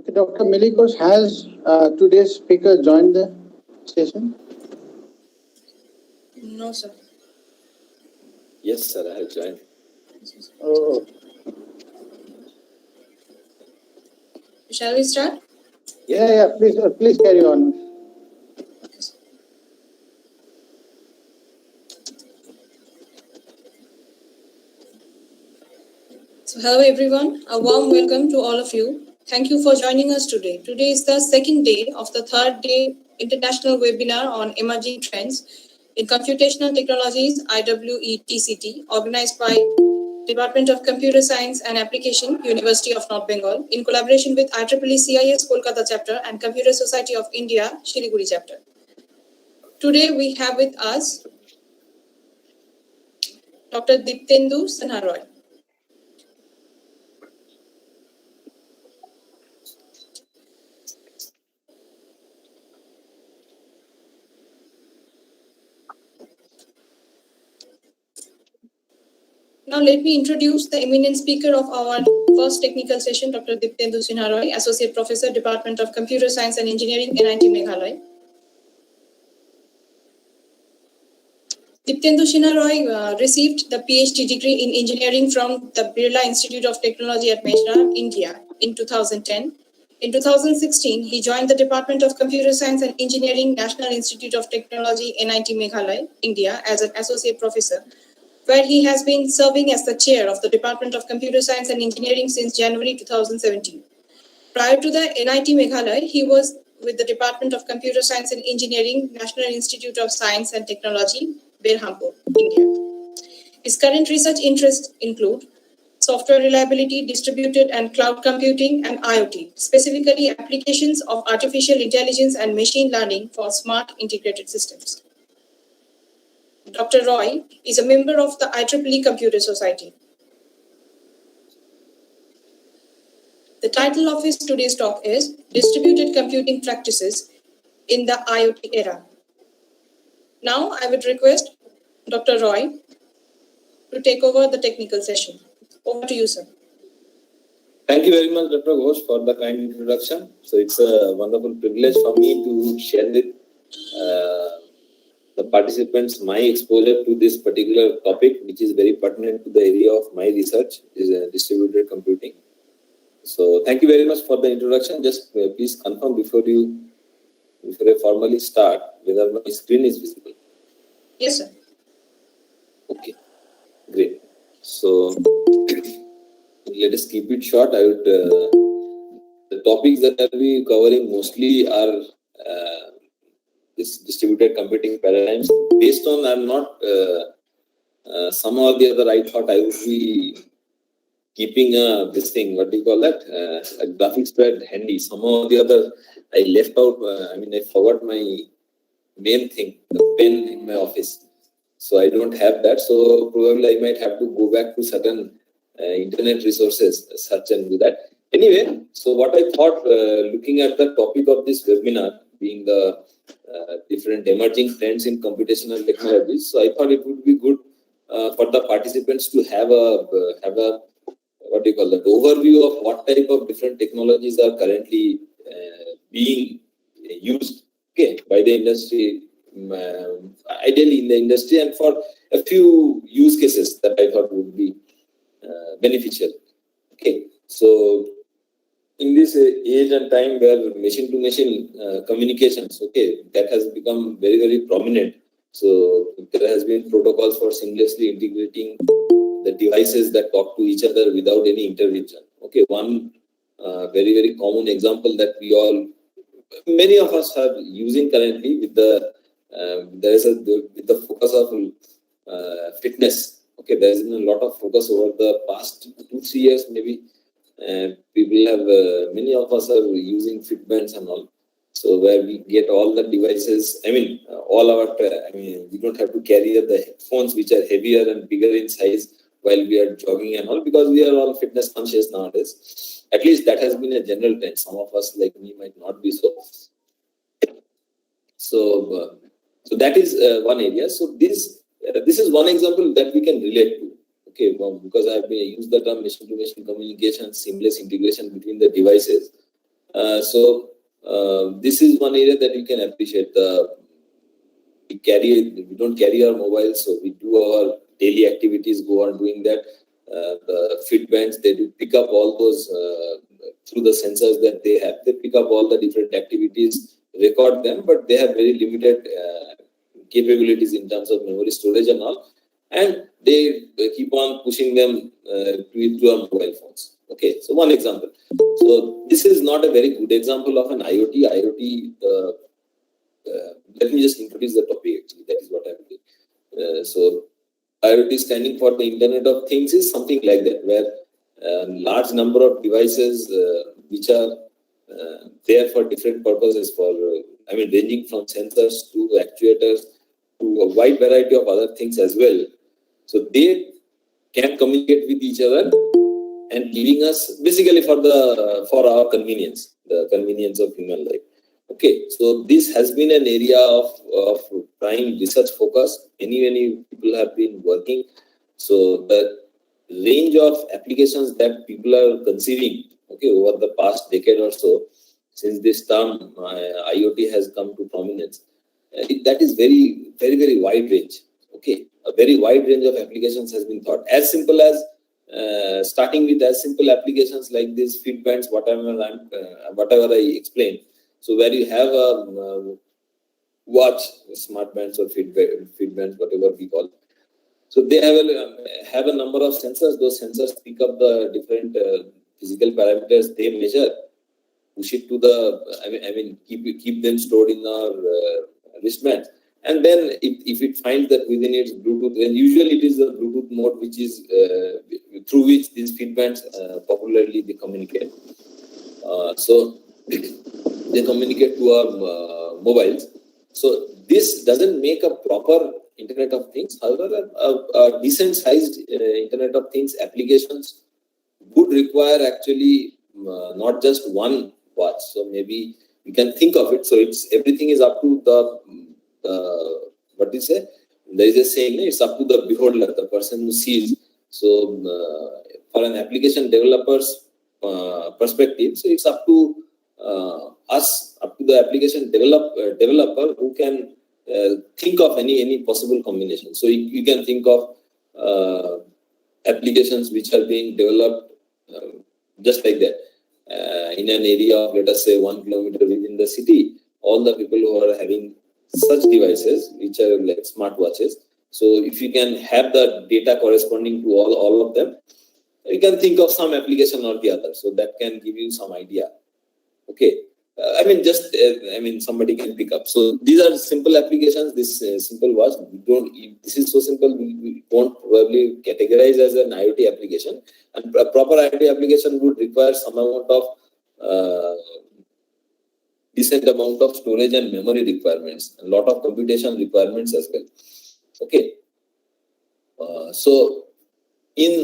Okay, Dr. Milikos, has today's speaker joined the session? No, sir. Yes, sir, I have joined. Oh, Shall we start? yeah. Please carry on. So, hello everyone. A warm welcome to all of you. Thank you for joining us today. Today is the second day of the third day international webinar on emerging trends in computational technologies, IWETCT, organized by Department of Computer Science and Application, University of North Bengal, in collaboration with IEEE CIS Kolkata chapter and Computer Society of India, Shiliguri chapter. Today we have with us Dr. Diptendu Sinha. Now let me introduce the eminent speaker of our first technical session, Dr. Diptendu Sinha, Associate Professor, Department of Computer Science and Engineering, NIT Meghalaya. Diptendu Sinha received the PhD degree in engineering from the Birla Institute of Technology at Mehra, India in 2010. In 2016, he joined the Department of Computer Science and Engineering, National Institute of Technology, NIT Meghalaya, India, as an associate professor, where he has been serving as the chair of the Department of Computer Science and Engineering since January 2017. Prior to the NIT Meghalaya, he was with the Department of Computer Science and Engineering, National Institute of Science and Technology, Berhampur, India. His current research interests include software reliability, distributed and cloud computing, and IoT, specifically applications of artificial intelligence and machine learning for smart integrated systems. Dr. Roy is a member of the IEEE Computer Society. The title of his today's talk is Distributed Computing Practices in the IoT Era. Now I would request Dr. Roy to take over the technical session. Over to you, sir. Thank you very much, Dr. Ghosh, for the kind introduction. So it's a wonderful privilege for me to share with the participants my exposure to this particular topic, which is very pertinent to the area of my research, is distributed computing. So thank you very much for the introduction. Just please confirm before I formally start whether my screen is visible. Yes, sir. Okay, great. So let us keep it short. I would the topics that I will be covering mostly are this distributed computing paradigms. Based on I'm not somehow or the other I thought I would be keeping this thing, what do you call that, a graphics pad handy. Somehow or the other I left out, I forgot my main thing, the pen in my office. So I don't have that. So probably I might have to go back to certain internet resources, search and do that. Anyway, so what I thought, looking at the topic of this webinar being the different emerging trends in computational technologies, so I thought it would be good for the participants to have a what do you call that, overview of what type of different technologies are currently being used, okay, by the industry, ideally in the industry, and for a few use cases that I thought would be beneficial. Okay, so in this age and time where machine-to-machine communications, okay, that has become very, very prominent. So there has been protocols for seamlessly integrating the devices that talk to each other without any intervention. Okay, one very, very common example that many of us are using currently with the with the focus of fitness. Okay, there has been a lot of focus over the past 2-3 years, maybe. People have many of us are using Fitbands and all. So where we get all the devices, all our, we don't have to carry the phones which are heavier and bigger in size while we are jogging and all, because we are all fitness conscious nowadays. At least that has been a general trend. Some of us like me might not be so. So that is one area. So this is one example that we can relate to. Okay, because I have used the term machine-to-machine communication, seamless integration between the devices. This is one area that you can appreciate. We don't carry our mobiles, so we do our daily activities, go on doing that. The Fitbands, they do pick up all those through the sensors that they have. They pick up all the different activities, record them, but they have very limited capabilities in terms of memory storage and all. And they keep on pushing them to our mobile phones. Okay, so one example. So this is not a very good example of an IoT. Let me just introduce the topic. Actually, that is what I'm doing. So IoT standing for the Internet of Things is something like that, where a large number of devices which are there for different purposes, ranging from sensors to actuators to a wide variety of other things as well. So they can communicate with each other and giving us basically for our convenience, the convenience of human life. Okay, so this has been an area of prime research focus. Many people have been working. So the range of applications that people are conceiving, okay, over the past decade or so, since this term IoT has come to prominence, that is very wide range. Okay, a very wide range of applications has been thought. As simple as starting with as simple applications like these Fitbands, whatever I explained. So where you have a watch, smart bands or Fitbands, whatever we call. So they have a number of sensors. Those sensors pick up the different physical parameters they measure, push it to keep them stored in our wristbands. And then if it finds that within its Bluetooth, and usually it is the Bluetooth mode which is through which these Fitbands popularly they communicate. So they communicate to our mobiles. So this doesn't make a proper Internet of Things. However, a decent sized Internet of Things applications would require actually not just one watch. So maybe you can think of it. So everything is up to what do you say? There is a saying, it's up to the beholder, the person who sees. So for an application developer's perspective, so it's up to us, up to the application developer who can think of any possible combination. So you can think of applications which are being developed just like that. In an area of, let us say, 1 kilometer within the city, all the people who are having such devices, which are like smartwatches. So if you can have the data corresponding to all of them, you can think of some application or the other. So that can give you some idea. Okay. Somebody can pick up. So these are simple applications. This simple watch, this is so simple, we won't probably categorize as an IoT application. And a proper IoT application would require some amount of decent amount of storage and memory requirements, a lot of computation requirements as well. Okay.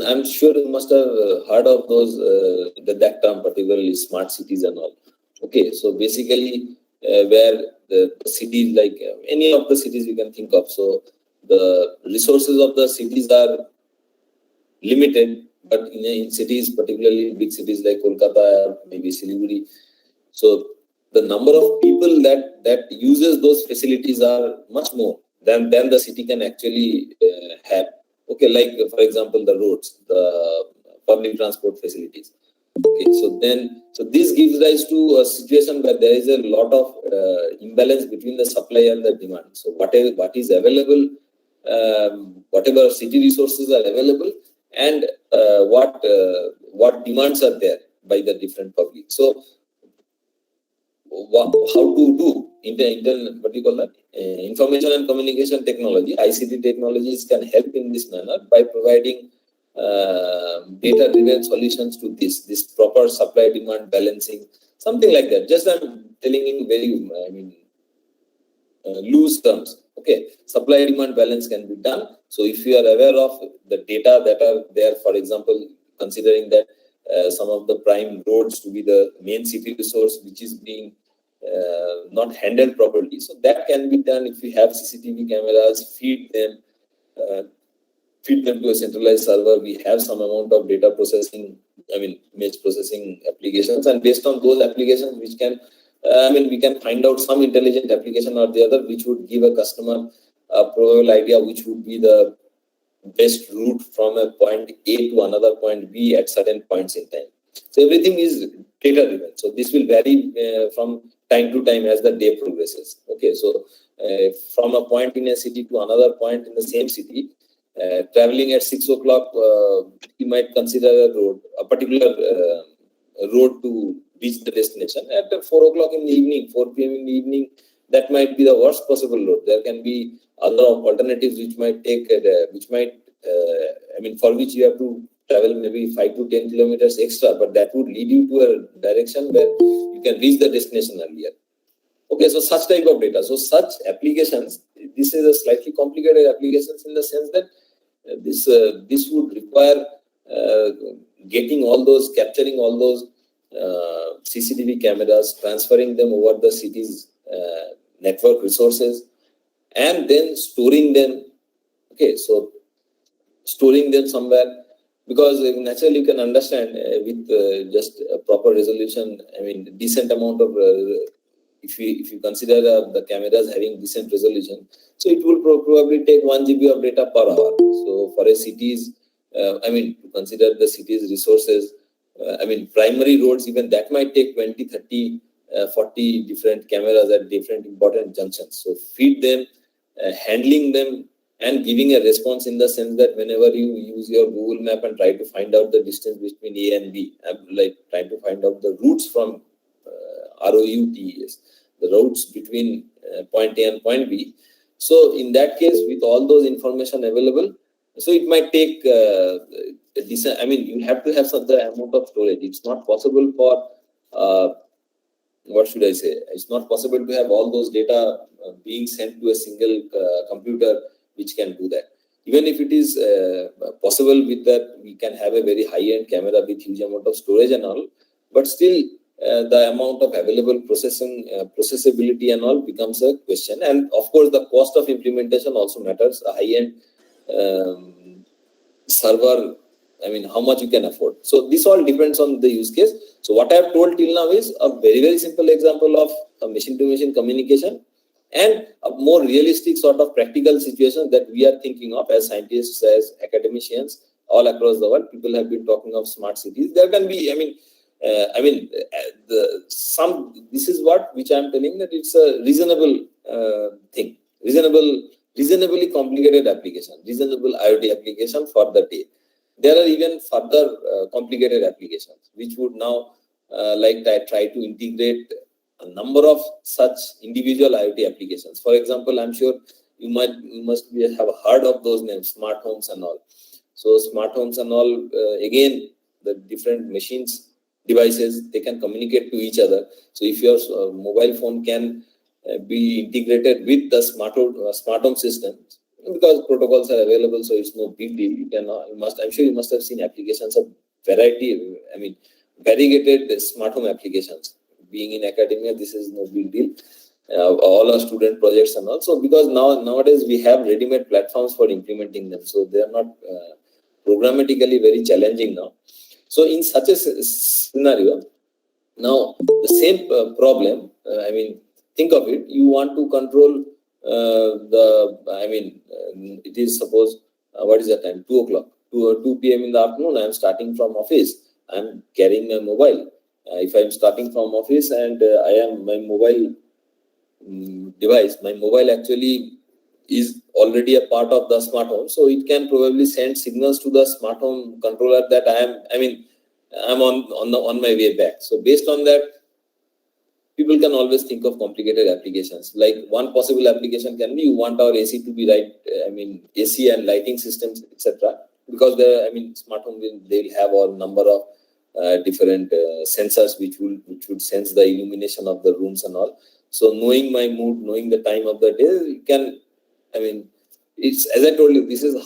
I'm sure you must have heard of those, that term, particularly smart cities and all. Okay, so basically where the cities, like any of the cities you can think of, so the resources of the cities are limited, but in cities, particularly big cities like Kolkata, maybe Siliguri, so the number of people that uses those facilities are much more than the city can actually have. Okay, like for example, the roads, the public transport facilities. Okay, so this gives rise to a situation where there is a lot of imbalance between the supply and the demand. So what is available, whatever city resources are available, and what demands are there by the different public. So how to do what do you call that? Information and communication technology, ICT technologies can help in this manner by providing data-driven solutions to this proper supply-demand balancing, something like that. Just I'm telling in very, loose terms. Okay, supply-demand balance can be done. So if you are aware of the data that are there, for example, considering that some of the prime roads to be the main city resource, which is being not handled properly. So that can be done if we have CCTV cameras, feed them feed them to a centralized server. We have some amount of data processing, image processing applications, and based on those applications, which can, we can find out some intelligent application or the other, which would give a customer a probable idea which would be the best route from a point A to another point B at certain points in time. So everything is data driven. So this will vary from time to time as the day progresses. Okay, so from a point in a city to another point in the same city, traveling at 6 o'clock, you might consider a particular road to reach the destination. At 4 o'clock in the evening, 4 p.m. in the evening, that might be the worst possible road. There can be other alternatives which might take, for which you have to travel maybe 5 to 10 kilometers extra, but that would lead you to a direction where you can reach the destination earlier. Okay, so such type of data. So such applications, this is a slightly complicated applications in the sense that this would require capturing all those CCTV cameras, transferring them over the city's network resources, and then storing them. Okay, so storing them somewhere, because naturally you can understand with just a proper resolution, decent amount of if you consider the cameras having decent resolution, so it will probably take 1 GB of data per hour. So for a city's, to consider the city's resources, primary roads, even that might take 20, 30, 40 different cameras at different important junctions. So feed them, handling them, and giving a response in the sense that whenever you use your Google map and try to find out the distance between A and B, like trying to find out the routes from ROUTES, the routes between point A and point B. So in that case, with all those information available, so it might take a decent, you have to have some amount of storage. It's not possible for, what should I say? It's not possible to have all those data being sent to a single computer which can do that. Even if it is possible with that, we can have a very high-end camera with huge amount of storage and all, but still the amount of available processability and all becomes a question. And of course, the cost of implementation also matters. A high-end server, how much you can afford. So this all depends on the use case. So what I have told till now is a very, very simple example of a machine-to-machine communication, and a more realistic sort of practical situation that we are thinking of as scientists, as academicians, all across the world. People have been talking of smart cities. There can be, this is which I am telling, that it's a reasonable thing, reasonably complicated application, reasonable IoT application for the day. There are even further complicated applications which would now try to integrate a number of such individual IoT applications. For example, I'm sure you must have heard of those names, smart homes and all. So smart homes and all, again, the different machines, devices, they can communicate to each other. So if your mobile phone can be integrated with the smart home system, because protocols are available, so it's no big deal. I'm sure you must have seen applications of variegated smart home applications. Being in academia, this is no big deal. All our student projects and all. So because nowadays we have ready-made platforms for implementing them, so they are not programmatically very challenging now. So in such a scenario, now the same problem, think of it, you want to control it is suppose, what is the time? 2 o'clock, 2 p.m. in the afternoon, I am starting from office, I am carrying my mobile. If I am starting from office and my mobile device, my mobile actually is already a part of the smart home, so it can probably send signals to the smart home controller that I'm on my way back. So based on that, people can always think of complicated applications. Like one possible application can be, you want our AC to be right, AC and lighting systems, etc. Because smart home they'll have a number of different sensors which would sense the illumination of the rooms and all. So knowing my mood, knowing the time of the day, you can, it's, as I told you, this is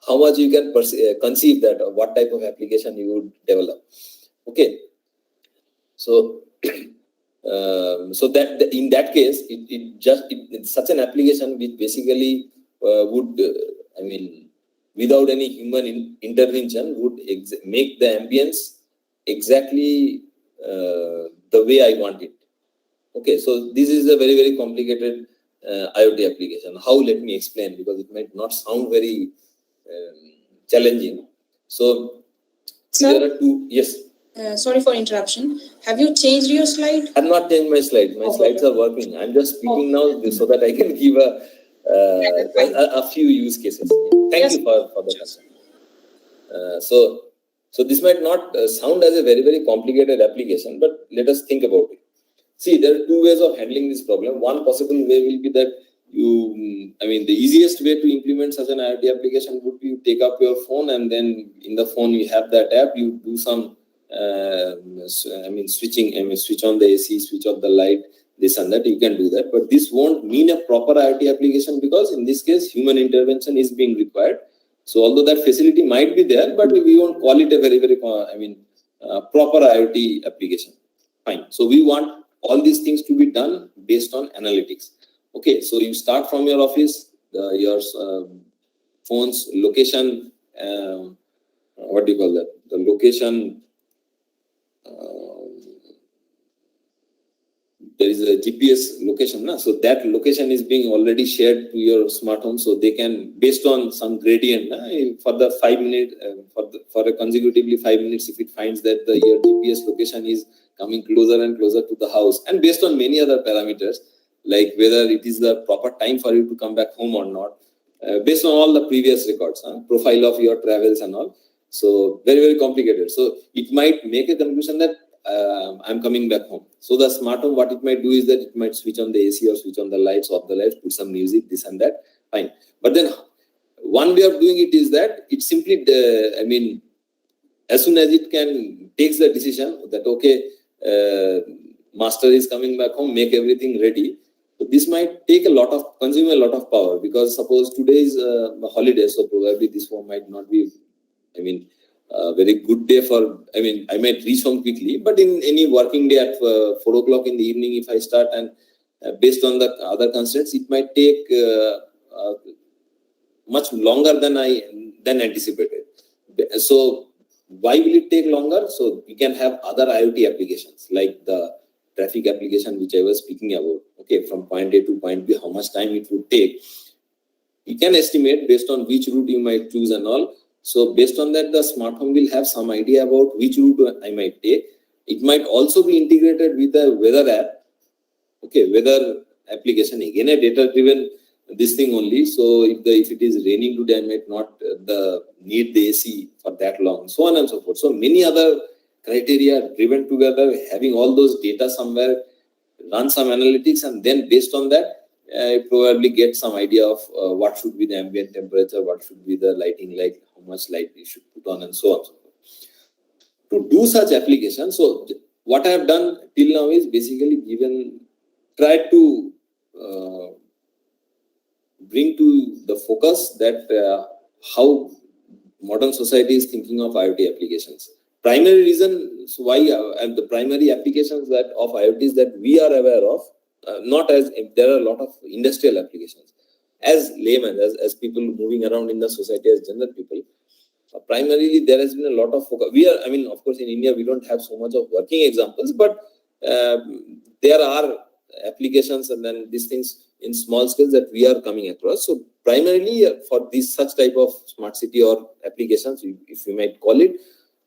how much you can conceive that, or what type of application you would develop. Okay. So, so that in that case, it's such an application which basically would, without any human intervention would make the ambience exactly the way I want it. Okay, so this is a very, very complicated IoT application. How? Let me explain, because it might not sound very challenging. So Sir? There are two. Yes. Sorry for interruption. Have you changed your slide? I have not changed my slides. My slides are working. I'm just speaking now so that I can give a few use cases. Thank you for the concern. So this might not sound as a very, very complicated application, but let us think about it. See, there are two ways of handling this problem. One possible way will be that the easiest way to implement such an IoT application would be you take up your phone, and then in the phone you have that app, you do some switching, switch on the AC, switch off the light, this and that, you can do that. But this won't mean a proper IoT application, because in this case, human intervention is being required. So although that facility might be there, but we won't call it a very, very, proper IoT application. Fine. So we want all these things to be done based on analytics. Okay. So you start from your office, your phone's location, what do you call that? The location, there is a GPS location, so that location is being already shared to your smart home, so they can, based on some gradient, for the 5 minutes, for a consecutively 5 minutes, if it finds that your GPS location is coming closer and closer to the house, and based on many other parameters, like whether it is the proper time for you to come back home or not, based on all the previous records, profile of your travels and all. So very, very complicated. So it might make a conclusion that I'm coming back home. So the smart home, what it might do is that it might switch on the AC or switch on the lights, off the lights, put some music, this and that. Fine. But then one way of doing it is that it simply, as soon as it can takes the decision that, okay, master is coming back home, make everything ready. So this might take consume a lot of power, because suppose today is a holiday, so probably this one might not be, a very good day for, I might reach home quickly, but in any working day at 4 o'clock in the evening, if I start, and based on the other constraints, it might take much longer than anticipated. So why will it take longer? So we can have other IoT applications, like the traffic application which I was speaking about. Okay, from point A to point B, how much time it would take. You can estimate based on which route you might choose and all. So based on that, the smart home will have some idea about which route I might take. It might also be integrated with the weather app. Okay, weather application, again a data-driven this thing only. So if it is raining today, I might not need the AC for that long, so on and so forth. So many other criteria driven together, having all those data somewhere, run some analytics, and then based on that, probably get some idea of what should be the ambient temperature, what should be the lighting like, how much light you should put on, and so on. To do such applications, so what I have done till now is basically tried to bring to the focus that how modern society is thinking of IoT applications. Primary reasons why and the primary applications that of IoT is that we are aware of, not as there are a lot of industrial applications. As laymen, as people moving around in the society, as general people, primarily there has been a lot of focus. We are, of course, in India we don't have so much of working examples, but there are applications and then these things in small scale that we are coming across. So primarily for this such type of smart city or applications, if we might call it,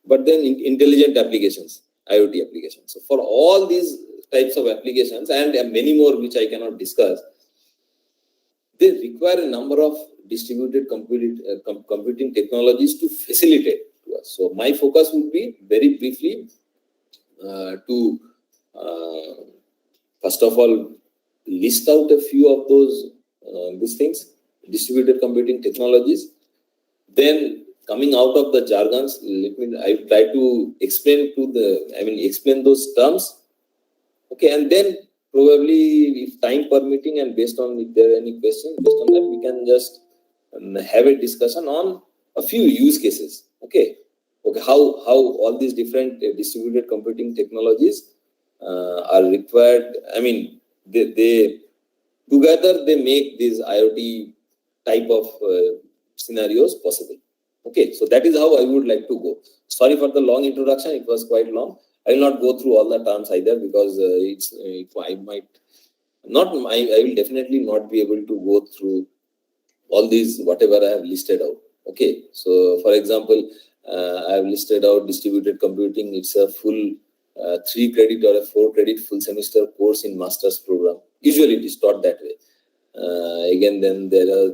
but then intelligent applications, IoT applications. So for all these types of applications and many more which I cannot discuss, they require a number of distributed computing technologies to facilitate to us. So my focus would be very briefly to first of all list out a few of these things, distributed computing technologies. Then coming out of the jargons, I try to explain those terms. Okay, and then probably if time permitting and based on if there are any questions, based on that we can just have a discussion on a few use cases. Okay, how all these different distributed computing technologies are required. They together they make this IoT type of scenarios possible. Okay, so that is how I would like to go. Sorry for the long introduction, it was quite long. I will not go through all the terms either, because I will definitely not be able to go through all these whatever I have listed out. Okay, so for example, I have listed out distributed computing. It's a full 3 credit or a 4 credit full semester course in master's program. Usually it is taught that way. Again, then there are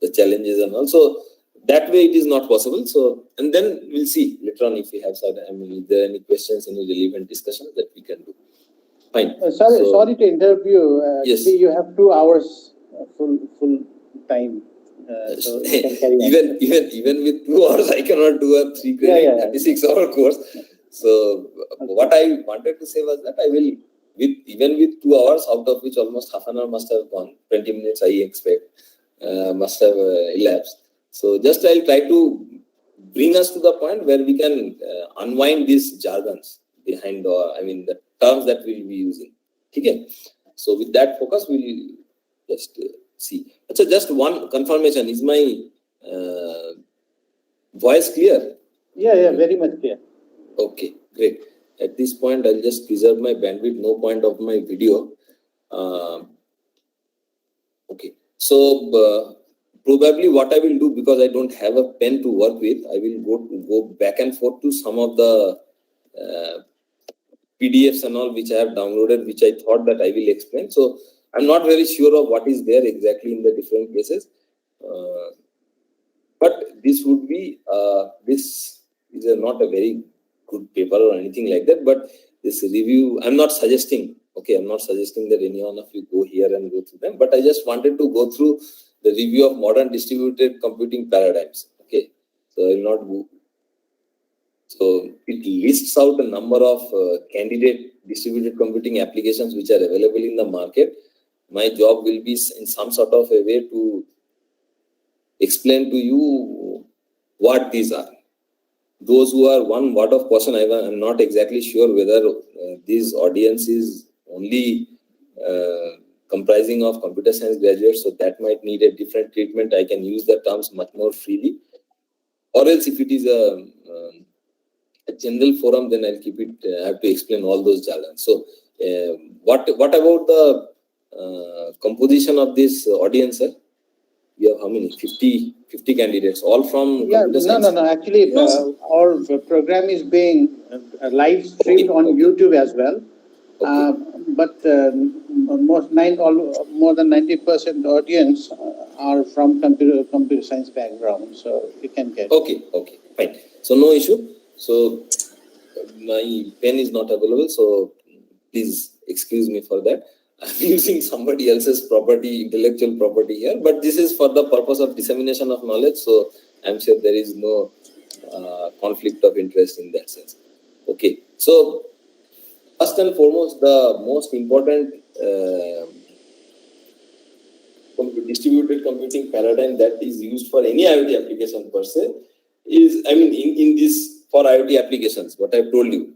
the challenges, and also that way it is not possible. So, and then we'll see later on if we have certain, if there are any questions, any relevant discussions that we can do. Fine. Sorry to interrupt you. Yes. You have 2 hours full time. So you can carry on. even with 2 hours, I cannot do a 3 credit 36-hour course. So what I wanted to say was that I will, even with 2 hours, out of which almost half an hour must have gone, 20 minutes I expect must have elapsed. So just I'll try to bring us to the point where we can unwind these jargons behind, the terms that we'll be using. Okay. So with that focus, we'll just see. So just one confirmation: is my voice clear? Yeah, very much clear. Okay, great. At this point, I'll just preserve my bandwidth. No point of my video. Okay. So probably what I will do, because I don't have a pen to work with, I will go back and forth to some of the PDFs and all which I have downloaded, which I thought that I will explain. So I'm not very sure of what is there exactly in the different cases, but this would be this is not a very good paper or anything like that. But this review, I'm not suggesting. Okay, I'm not suggesting that any one of you go here and go through them, but I just wanted to go through the review of modern distributed computing paradigms. Okay, so I will not go. So it lists out a number of candidate distributed computing applications which are available in the market. My job will be in some sort of a way to explain to you what these are. Those who are, one word of caution, I'm not exactly sure whether this audience is only comprising of computer science graduates, so that might need a different treatment. I can use the terms much more freely. Or else if it is a general forum, then I'll keep it, I have to explain all those jargons. So what about the composition of this audience, sir? We have how many? 50 candidates, all from computer science? No. Actually, our program is being live streamed on YouTube as well. Okay. But more than 90% audience are from computer science background, so you can get. Okay, fine. So no issue. So my pen is not available, so please excuse me for that. I'm using somebody else's property, intellectual property here, but this is for the purpose of dissemination of knowledge, so I'm sure there is no conflict of interest in that sense. Okay, so first and foremost, the most important distributed computing paradigm that is used for any IoT application per se is, in this for IoT applications, what I've told you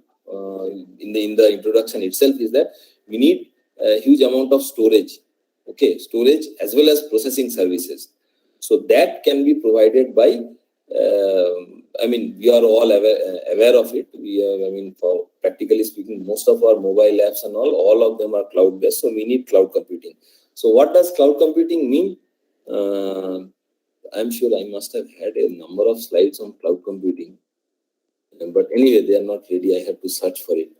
in the introduction itself is that we need a huge amount of storage. Okay, storage as well as processing services. So that can be provided by, we are all aware of it. We are, for practically speaking, most of our mobile apps and all of them are cloud-based. So we need cloud computing. So what does cloud computing mean? I'm sure I must have had a number of slides on cloud computing. But anyway, they are not ready. I have to search for it.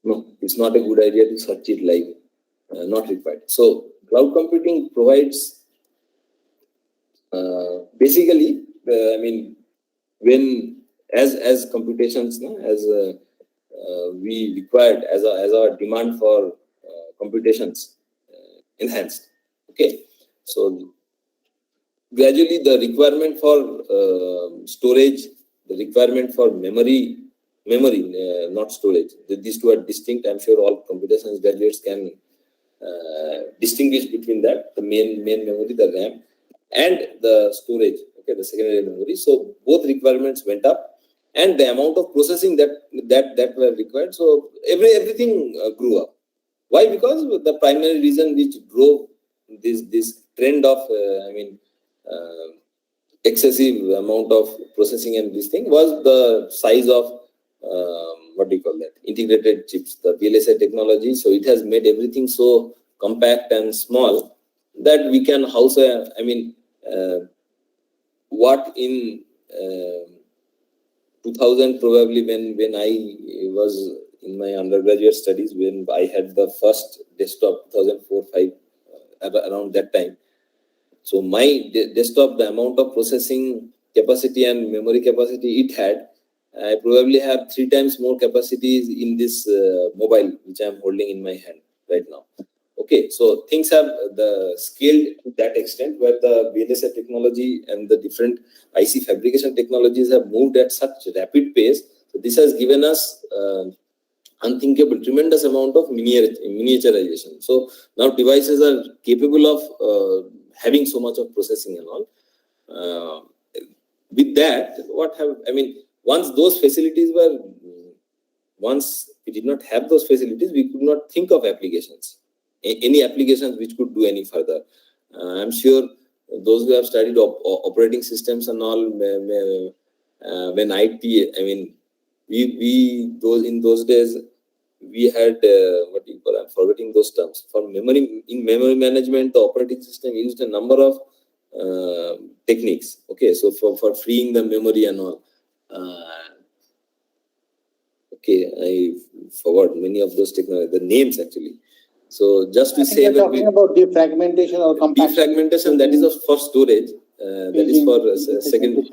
No, it's not a good idea to search it live. Not required. So cloud computing provides basically, when as computations, we required as our demand for computations enhanced. Okay, so gradually the requirement for storage, the requirement for memory, not storage. These two are distinct. I'm sure all computer science graduates can distinguish between that, the main memory, the RAM, and the storage, okay, the secondary memory. So both requirements went up, and the amount of processing that were required. So everything grew up. Why? Because the primary reason which drove this trend of excessive amount of processing and this thing was the size of integrated chips, the VLSI technology. So it has made everything so compact and small that we can house what in 2000 probably when I was in my undergraduate studies, when I had the first desktop 2004-5 around that time. So my desktop, the amount of processing capacity and memory capacity it had, I probably have 3 times more capacities in this mobile which I am holding in my hand right now. Okay, so things have the scaled to that extent where the VLSI technology and the different IC fabrication technologies have moved at such rapid pace. So this has given us unthinkable, tremendous amount of miniaturization. So now devices are capable of having so much of processing and all. With that, once those facilities were, once we did not have those facilities, we could not think of applications, any applications which could do any further. I'm sure those who have studied operating systems and all, when IT, in those days, we had I'm forgetting those terms. For memory, in memory management, the operating system used a number of techniques. Okay, so for freeing the memory and all. I forgot many of those technologies, the names actually. So just to say, you're talking about defragmentation or compaction. Defragmentation, that is for storage. That is for second.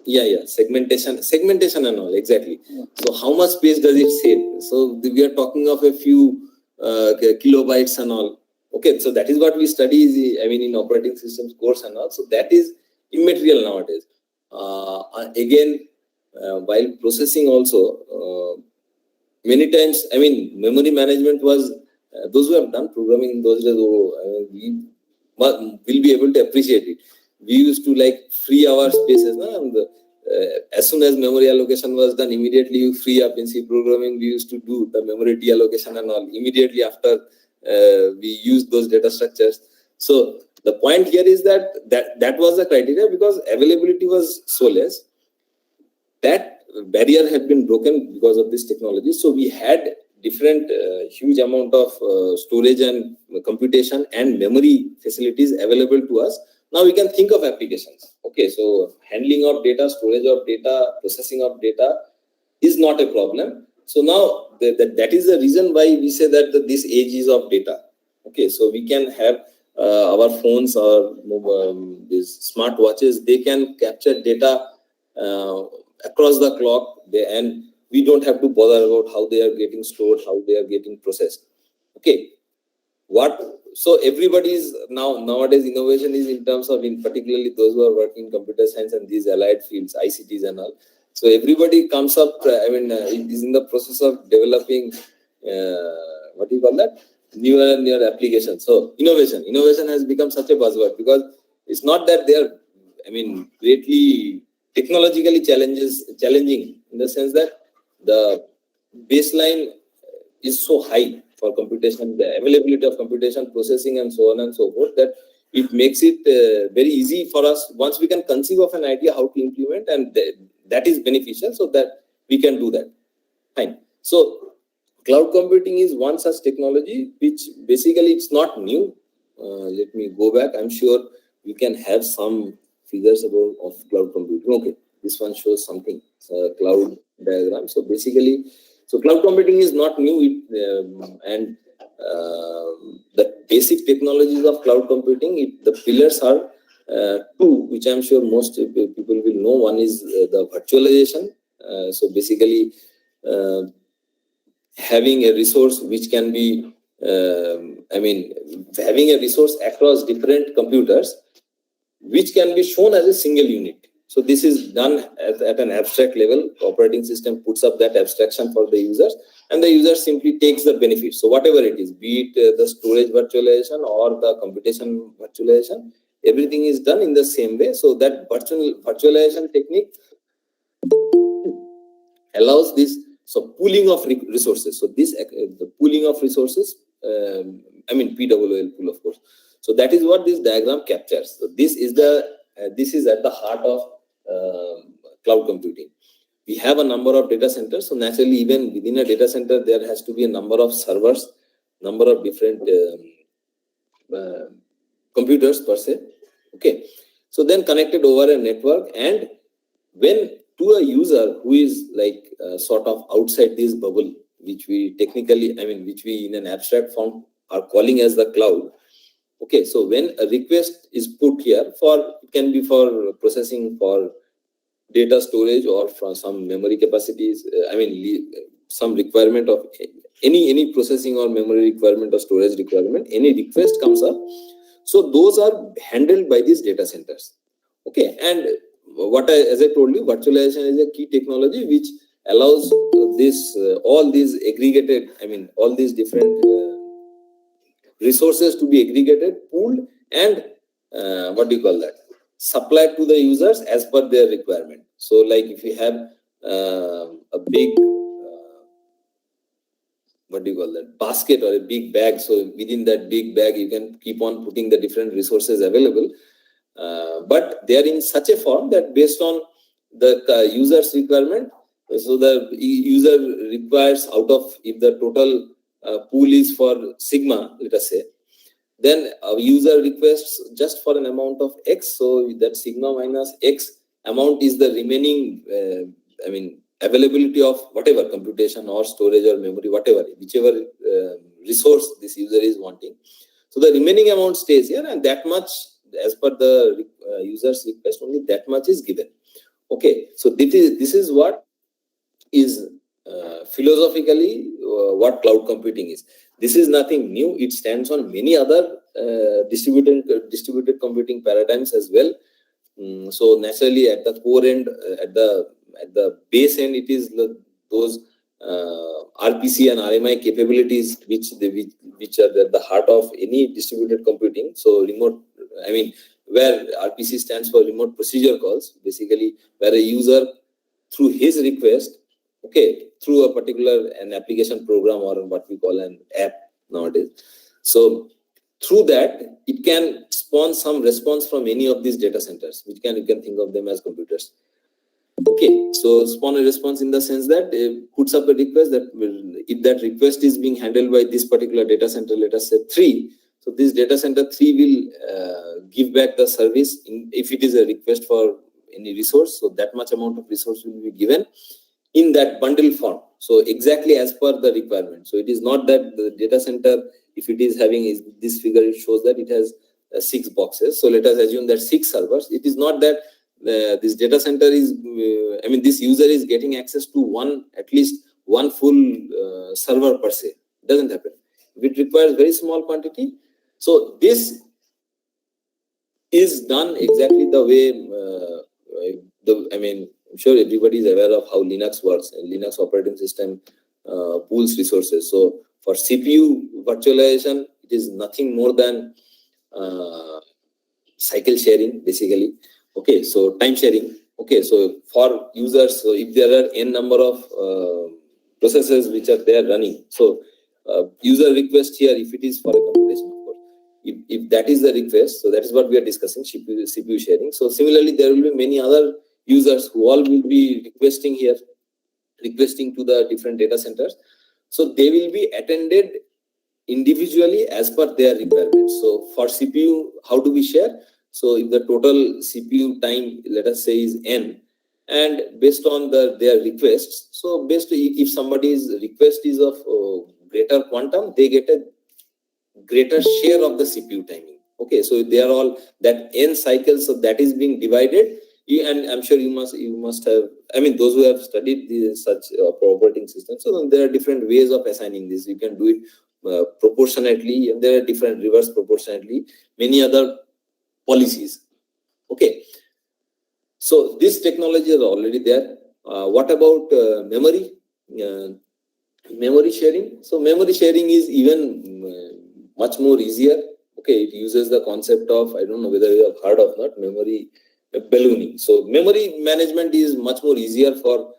Yeah, segmentation and all, exactly. Yeah. So how much space does it save? So we are talking of a few kilobytes and all. Okay, so that is what we study in operating systems course and all. So that is immaterial nowadays. Again, while processing also, many times, memory management was, those who have done programming in those days, we will be able to appreciate it. We used to free our spaces, and as soon as memory allocation was done, immediately you free up in C programming. We used to do the memory deallocation and all immediately after we used those data structures. So the point here is that was the criteria, because availability was so less. That barrier had been broken because of this technology. So we had different huge amount of storage and computation and memory facilities available to us. Now we can think of applications. Okay, so handling of data, storage of data, processing of data is not a problem. So now that is the reason why we say that this age is of data. Okay, so we can have our phones or these smart watches, they can capture data across the clock, and we don't have to bother about how they are getting stored, how they are getting processed. Okay, so everybody's nowadays innovation is in terms of, particularly those who are working in computer science and these allied fields, ICTs and all. So everybody comes up, is in the process of developing newer applications. So innovation has become such a buzzword, because it's not that they are, greatly technologically challenging, in the sense that the baseline is so high for computation, the availability of computation, processing, and so on and so forth, that it makes it very easy for us, once we can conceive of an idea, how to implement, and that is beneficial, so that we can do that. Fine. So cloud computing is one such technology, which basically it's not new. Let me go back. I'm sure we can have some figures of cloud computing. Okay, this one shows something, cloud diagram. So basically, cloud computing is not new, and the basic technologies of cloud computing, the pillars are two, which I'm sure most people will know. One is the virtualization. So basically, having a resource which can be, having a resource across different computers, which can be shown as a single unit. So this is done at an abstract level. Operating system puts up that abstraction for the users, and the user simply takes the benefit. So whatever it is, be it the storage virtualization or the computation virtualization, everything is done in the same way. So that virtualization technique allows this pooling of resources. So this the pooling of resources, PWL pool, of course. So that is what this diagram captures. So this is at the heart of cloud computing. We have a number of data centers. So naturally, even within a data center, there has to be a number of servers, number of different computers per se. Okay. So then connected over a network, and when to a user who is like sort of outside this bubble, which we technically, which we in an abstract form are calling as the cloud. Okay, so when a request is put here, it can be for processing, for data storage, or for some memory capacities, some requirement of any processing or memory requirement or storage requirement, any request comes up. So those are handled by these data centers. Okay, and as I told you, virtualization is a key technology which allows all these aggregated, all these different resources to be aggregated, pooled, and supplied to the users as per their requirement. So like if you have a big basket or a big bag, so within that big bag you can keep on putting the different resources available, but they are in such a form that based on the user's requirement, so the user requires, out of, if the total pool is for sigma, let us say, then a user requests just for an amount of X. So that sigma minus X amount is the remaining, availability of whatever computation or storage or memory, whichever resource this user is wanting. So the remaining amount stays here, and that much, as per the user's request, only that much is given. Okay, so this is what is philosophically what cloud computing is. This is nothing new. It stands on many other distributed computing paradigms as well. So naturally, at the core end, at the base end, it is those RPC and RMI capabilities which are at the heart of any distributed computing. So remote, where RPC stands for remote procedure calls, basically where a user, through his request, through a particular an application program, or what we call an app nowadays. So through that, it can spawn some response from any of these data centers, which you can think of them as computers. Okay, so spawn a response in the sense that it puts up a request that if that request is being handled by this particular data center, let us say 3. So this data center 3 will give back the service if it is a request for any resource. So that much amount of resource will be given in that bundle form. So exactly as per the requirement. So it is not that the data center, if it is having this figure, it shows that it has 6 boxes. So let us assume that 6 servers. It is not that this data center is, this user is getting access to at least one full server per se. It doesn't happen. If it requires very small quantity. So this is done exactly the way, I'm sure everybody is aware of how Linux works, and Linux operating system pools resources. So for CPU virtualization, it is nothing more than cycle sharing, basically. Okay, so time sharing. Okay, so for users, so if there are n number of processes which are there running, so user request here, if it is for a computation, of course, if that is the request, so that is what we are discussing, CPU sharing. So similarly, there will be many other users who all will be requesting to the different data centers. So they will be attended individually as per their requirements. So for CPU, how do we share? So if the total CPU time, let us say, is n, and based on their requests, so if somebody's request is of greater quantum, they get a greater share of the CPU timing. Okay, so they are all that n cycles, so that is being divided. And I'm sure you must have, those who have studied such operating systems, so there are different ways of assigning this. You can do it proportionately, and there are different reverse proportionately, many other policies. Okay, so this technology is already there. What about memory? Memory sharing. So memory sharing is even much more easier. Okay, it uses the concept of, I don't know whether you have heard of not, memory ballooning. So memory management is much more easier for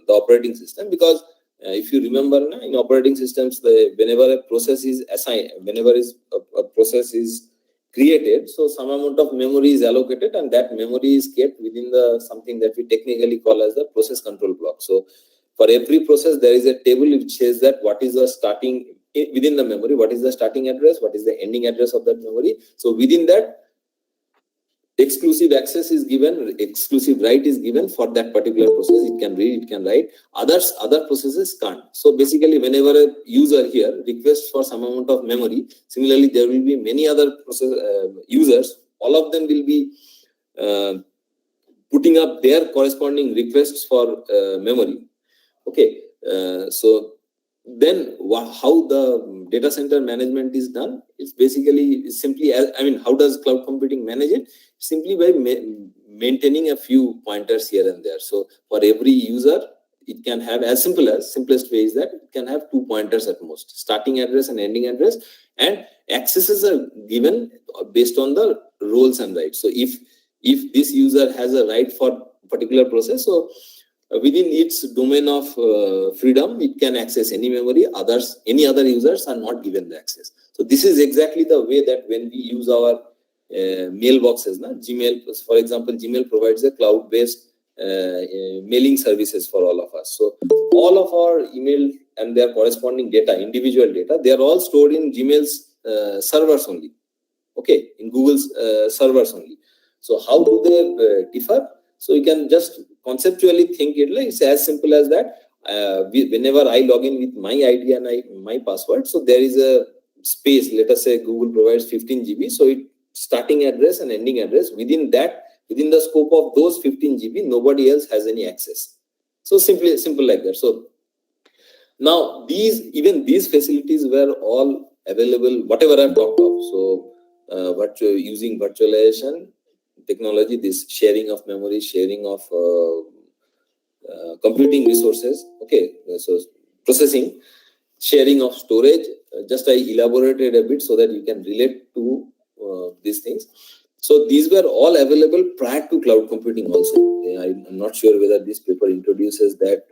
the operating system, because if you remember, in operating systems, whenever a process is assigned, whenever a process is created, so some amount of memory is allocated, and that memory is kept within something that we technically call as the process control block. So for every process, there is a table which says that what is the starting within the memory, what is the starting address, what is the ending address of that memory. So within that, exclusive access is given, exclusive right is given for that particular process. It can read, it can write. Other processes can't. So basically, whenever a user here requests for some amount of memory, similarly there will be many other users. All of them will be putting up their corresponding requests for memory. Okay, so then how the data center management is done? It's basically simply, how does cloud computing manage it? Simply by maintaining a few pointers here and there. So for every user, it can have simplest way is that it can have 2 pointers at most, starting address and ending address, and accesses are given based on the roles and rights. So if this user has a right for particular process, so within its domain of freedom, it can access any memory. Any other users are not given the access. So this is exactly the way that when we use our mailboxes, Gmail, for example, Gmail provides a cloud-based mailing services for all of us. So all of our email and their corresponding data, individual data, they are all stored in Gmail's servers only. Okay, in Google's servers only. So how do they differ? So you can just conceptually think it like it's as simple as that. Whenever I log in with my ID and my password, so there is a space. Let us say Google provides 15 GB. So it starting address and ending address, within the scope of those 15 GB, nobody else has any access. So simple like that. So now these facilities were all available, whatever I've talked of. So using virtualization technology, this sharing of memory, sharing of computing resources, okay, so processing, sharing of storage, just I elaborated a bit so that you can relate to these things. So these were all available prior to cloud computing also. I'm not sure whether this paper introduces that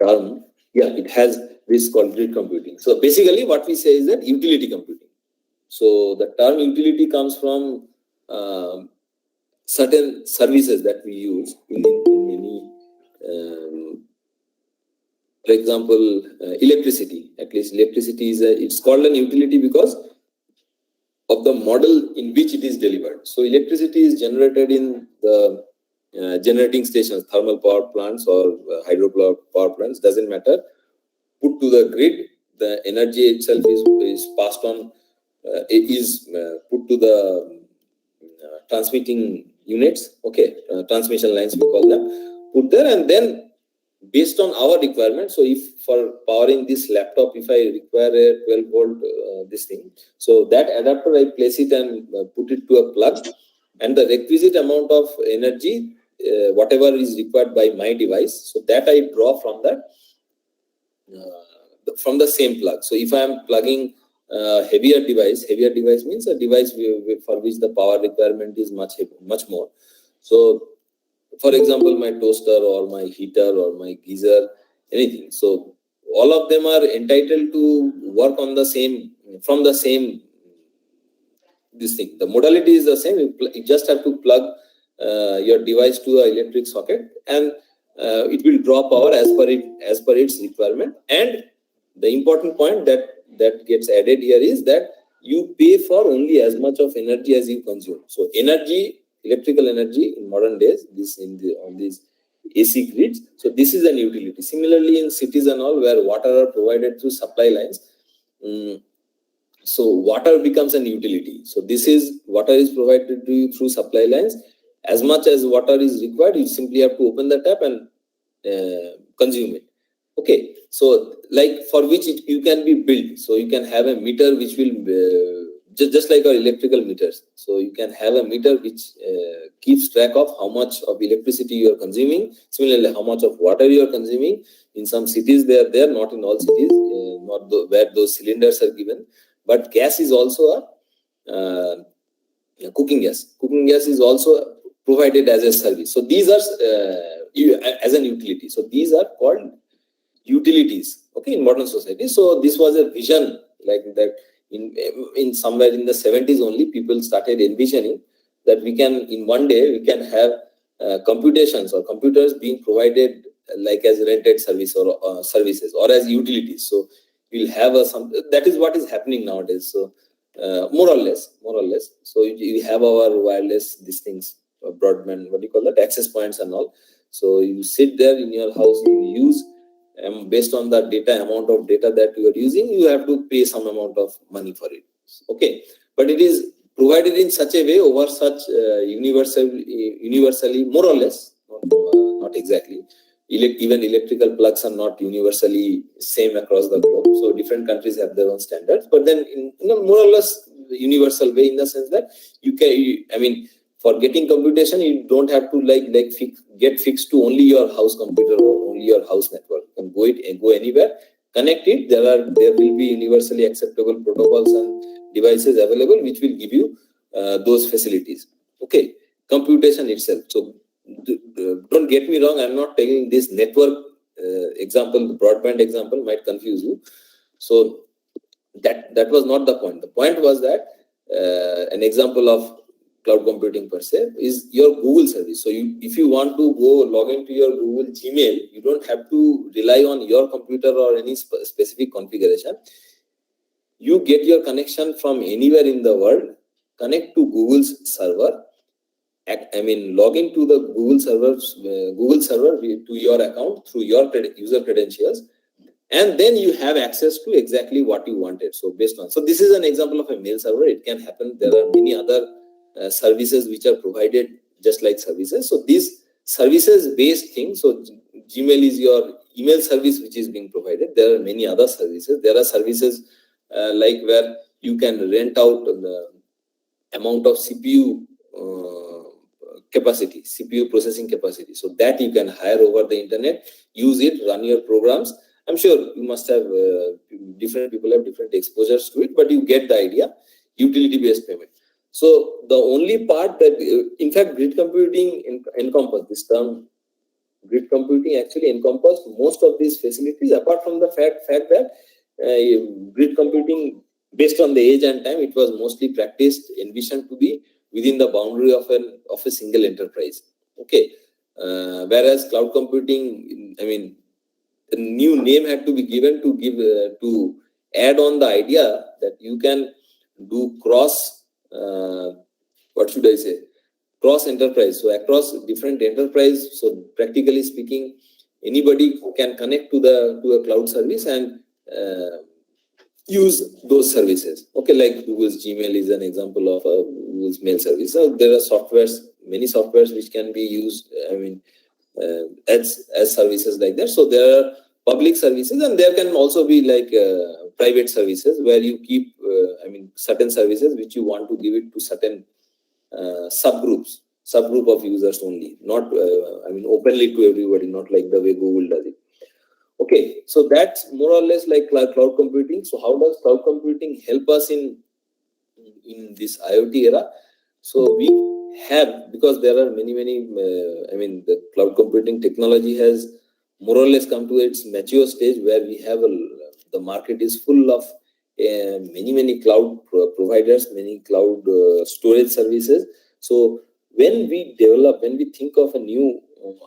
term. Yeah, it has this called grid computing. So basically what we say is that utility computing. So the term utility comes from certain services that we use in any, for example, electricity. At least electricity it's called an utility because of the model in which it is delivered. So electricity is generated in the generating stations, thermal power plants or hydro power plants, doesn't matter. Put to the grid, the energy itself is passed on, put to the transmitting units, okay, transmission lines we call them, put there, and then based on our requirement. So if for powering this laptop, if I require a 12-volt this thing, so that adapter I place it and put it to a plug, and the requisite amount of energy, whatever is required by my device, so that I draw from that from the same plug. So if I am plugging heavier device means a device for which the power requirement is much more. So for example, my toaster or my heater or my geyser, anything. So all of them are entitled to work on from the same this thing. The modality is the same. You just have to plug your device to an electric socket, and it will draw power as per its requirement. And the important point that gets added here is that you pay for only as much of energy as you consume. So electrical energy in modern days, on these AC grids. So this is an utility. Similarly, in cities and all where water are provided through supply lines, so water becomes an utility. So this is water is provided to you through supply lines. As much as water is required, you simply have to open the tap and consume it. Okay, so like for which you can be built. So you can have a meter which will just like our electrical meters. So you can have a meter which keeps track of how much of electricity you are consuming. Similarly, how much of water you are consuming. In some cities, they are there, not in all cities, where those cylinders are given. But gas is also a cooking gas. Cooking gas is also provided as a service. So these are as an utility. So these are called utilities, okay, in modern society. So this was a vision like that in somewhere in the 70s only people started envisioning that we can in one day we can have computations or computers being provided like as rented service or services or as utilities. So we'll have that is what is happening nowadays. So more or less. So you have our wireless these things, broadband, what do you call that, access points and all. So you sit there in your house, you use based on the data amount of data that you are using, you have to pay some amount of money for it. Okay, but it is provided in such a way over such universally, more or less, not exactly. Even electrical plugs are not universally same across the globe. So different countries have their own standards, but then in a more or less universal way, in the sense that you can, I mean, for getting computation, you don't have to get fixed to only your house computer or only your house network. You can go anywhere, connect it. There will be universally acceptable protocols and devices available which will give you those facilities. Okay, computation itself. So don't get me wrong. I'm not taking this network example, the broadband example might confuse you. So that was not the point. The point was that an example of cloud computing per se is your Google service. So if you want to go log into your Google Gmail, you don't have to rely on your computer or any specific configuration. You get your connection from anywhere in the world, connect to Google's server, log into the Google server to your account through your user credentials, and then you have access to exactly what you wanted. So this is an example of a mail server. It can happen. There are many other services which are provided just like services. So these services based things. So Gmail is your email service which is being provided. There are many other services. There are services like where you can rent out the amount of CPU capacity, CPU processing capacity. So that you can hire over the internet, use it, run your programs. I'm sure you must have different people have different exposures to it, but you get the idea. Utility-based payment. So the only part that, in fact, grid computing encompass this term. Grid computing actually encompassed most of these facilities, apart from the fact that grid computing, based on the age and time, it was mostly practiced, envisioned to be within the boundary of a single enterprise. Okay, whereas cloud computing, the new name had to be given to add on the idea that you can do cross enterprise. So across different enterprise. So practically speaking, anybody can connect to a cloud service and use those services. Okay, like Google's Gmail is an example of Google's mail service. So there are many softwares which can be used. As services like that. So there are public services, and there can also be like private services where you keep certain services which you want to give it to certain subgroup of users only, not openly to everybody, not like the way Google does it. Okay, so that's more or less like cloud computing. So how does cloud computing help us in this IoT era? So we have, because there are many the cloud computing technology has more or less come to its mature stage, where we have the market is full of many cloud providers, many cloud storage services. So when we think of a new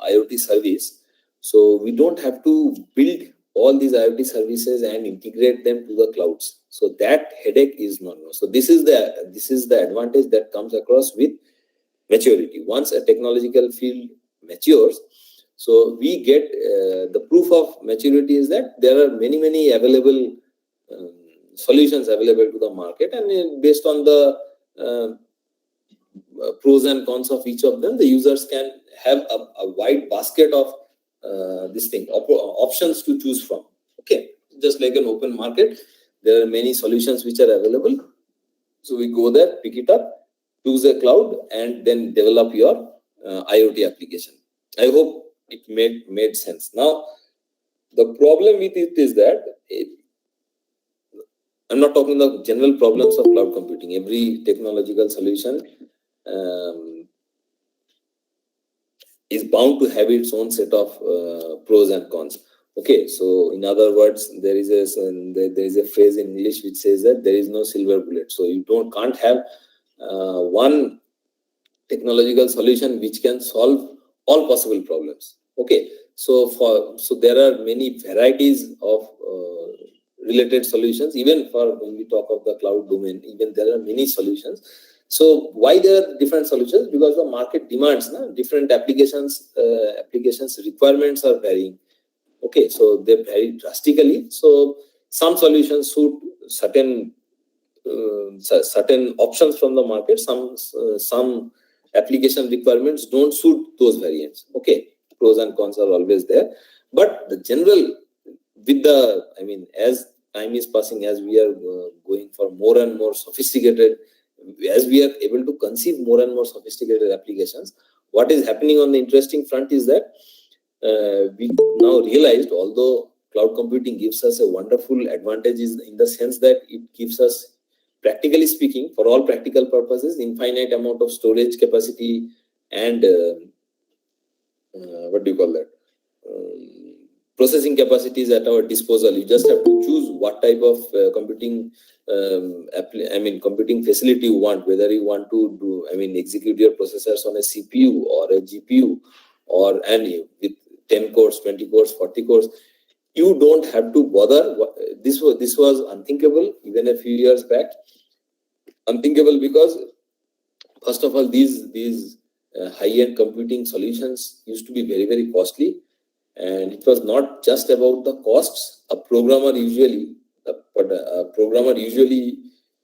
IoT service, so we don't have to build all these IoT services and integrate them to the clouds. So that headache is not. So this is the advantage that comes across with maturity. Once a technological field matures, so we get the proof of maturity is that there are many available solutions available to the market, and based on the pros and cons of each of them, the users can have a wide basket of options to choose from. Okay, just like an open market, there are many solutions which are available. So we go there, pick it up, choose a cloud, and then develop your IoT application. I hope it made sense. Now, the problem with it is that I'm not talking the general problems of cloud computing. Every technological solution is bound to have its own set of pros and cons. Okay, so in other words, there is a phrase in English which says that there is no silver bullet. So you can't have one technological solution which can solve all possible problems. Okay, so there are many varieties of related solutions. Even for when we talk of the cloud domain, even there are many solutions. So why there are different solutions? Because the market demands different applications requirements are varying. Okay, so they vary drastically. So some solutions suit certain options from the market. Some application requirements don't suit those variants. Okay, pros and cons are always there, but the general, as time is passing, as we are going for more and more sophisticated, as we are able to conceive more and more sophisticated applications, what is happening on the interesting front is that we now realized, although cloud computing gives us a wonderful advantages in the sense that it gives us, practically speaking, for all practical purposes, infinite amount of storage capacity and processing capacities at our disposal. You just have to choose what type of computing facility you want, whether you want to execute your processors on a CPU or a GPU, and with 10 cores, 20 cores, 40 cores. You don't have to bother. This was unthinkable even a few years back. Unthinkable because, first of all, these high-end computing solutions used to be very, very costly, and it was not just about the costs. A programmer usually,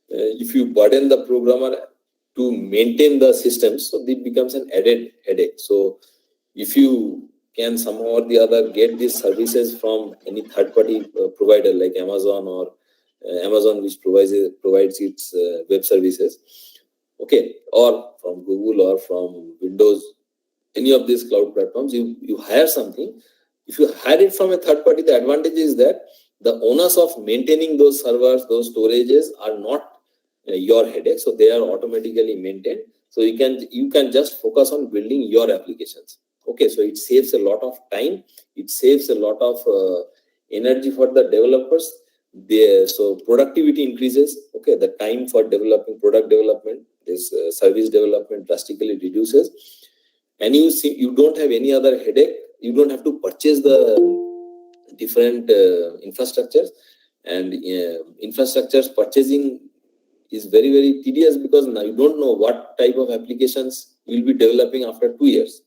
if you burden the programmer to maintain the systems, so it becomes an added headache. So if you can somehow or the other get these services from any third-party provider like Amazon or Amazon, which provides its web services, okay, or from Google or from Windows, any of these cloud platforms, you hire something. If you hire it from a third party, the advantage is that the onus of maintaining those servers, those storages are not your headache, so they are automatically maintained. So you can just focus on building your applications. Okay, so it saves a lot of time, it saves a lot of energy for the developers. So productivity increases. Okay, the time for developing product development, this service development drastically reduces, and you don't have any other headache. You don't have to purchase the different infrastructures, and infrastructures purchasing is very, very tedious because now you don't know what type of applications you will be developing after 2 years.